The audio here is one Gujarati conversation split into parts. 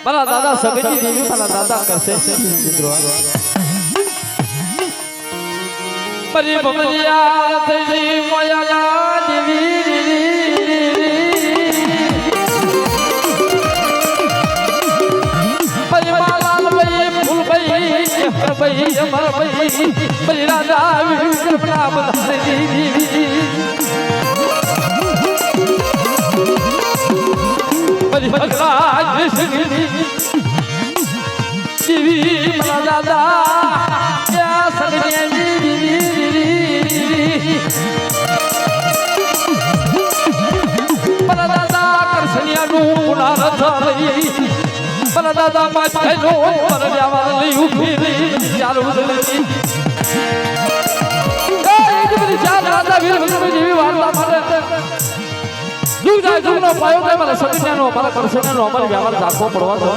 મારા દાદા સગજી દેવી મારા દાદા કરશે પરી બમરિયા થઈ મોયા દેવી પરી માલાલ ભાઈ ફૂલ ભાઈ ભાઈ અમર ભાઈ પરી રાજા વિક્રમના બધા દેવી પરી ભગવાન દેવી મારા દાદા ક્યાં સગજી મારા દાદા કરસનિયાનું પુનરથ લઈ મારા દાદા માથેનો પર વ્યવહાર લઈ ઉભી રહી ચાલુ રહી એક બધી ચાર રાજા વીર ભગવાન જેવી વાર્તા મારે જુગ જાય જુગનો પાયો કે મારા સગનિયાનો મારા કરસનિયાનો અમારી વ્યવહાર રાખવો પડવા દો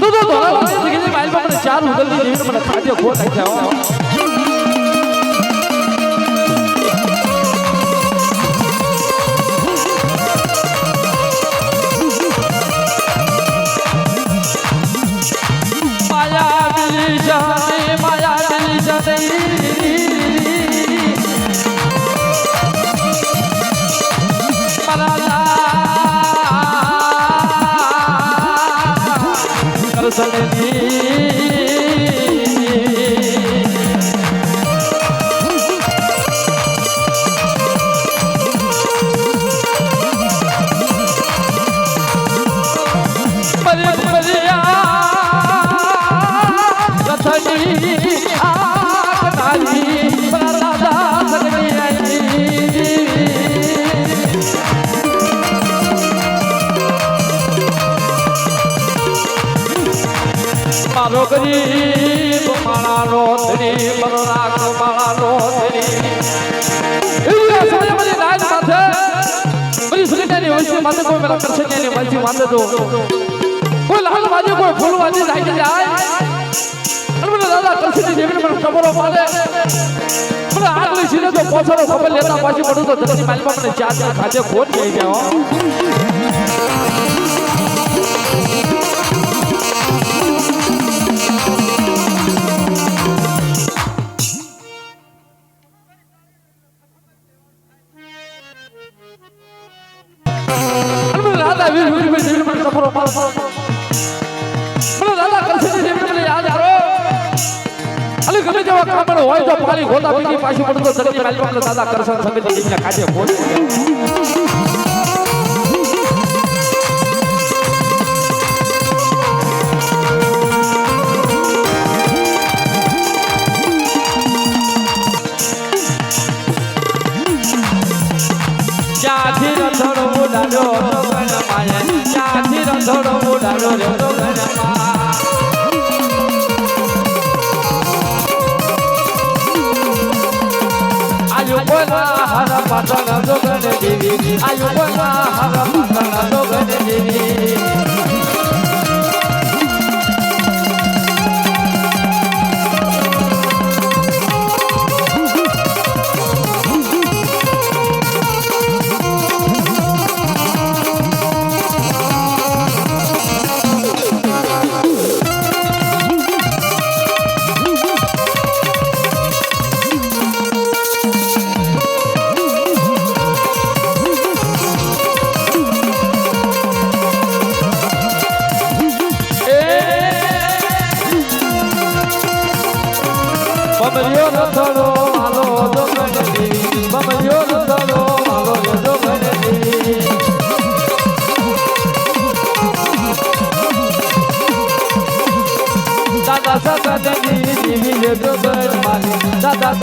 તો ધોળા જગ્યાએ મારી પાસે ચાર ઉગલની જેવી મને ખાદ્ય ખો નાખ્યા મારો ગરીબ માળાનો ધરી મારો રાખ માળાનો ધરી એ સમય મને રાજ માથે બધી સુનિતાની વસ્તી માથે કોઈ મેરા કરસનિયાની વસ્તી માથે જો કોઈ લાલ વાજી કોઈ ફૂલ વાજી જાય અને મને દાદા કરસની દેવીને મને ખબરો પડે મને આગલી સીધે તો પોછરો ખબર લેતા પાછી પડું તો ધરતી માલમાં મને ચાર ખાતે ખોટ ગઈ ગયા હોય તો પાલી ગોતા પીની પાછી પડતો ધરતી માલમાં દાદા કરસન સંગત દેવીના કાજે ખોટ જાથી રથડો ઉડાડો ગણ માયા જાથી રથડો ઉડાડો રે ગણ મા આયુ બોલા હર પાટણ જોગણ દેવી આયુ બોલા હર પાટણ જોગણ દેવી બમરિયો રથડો હાલો જોગણ દેવી બમરિયો રથડો હાલો જોગણ દેવી દાદા સગની દેવી જોગણ માલી દાદા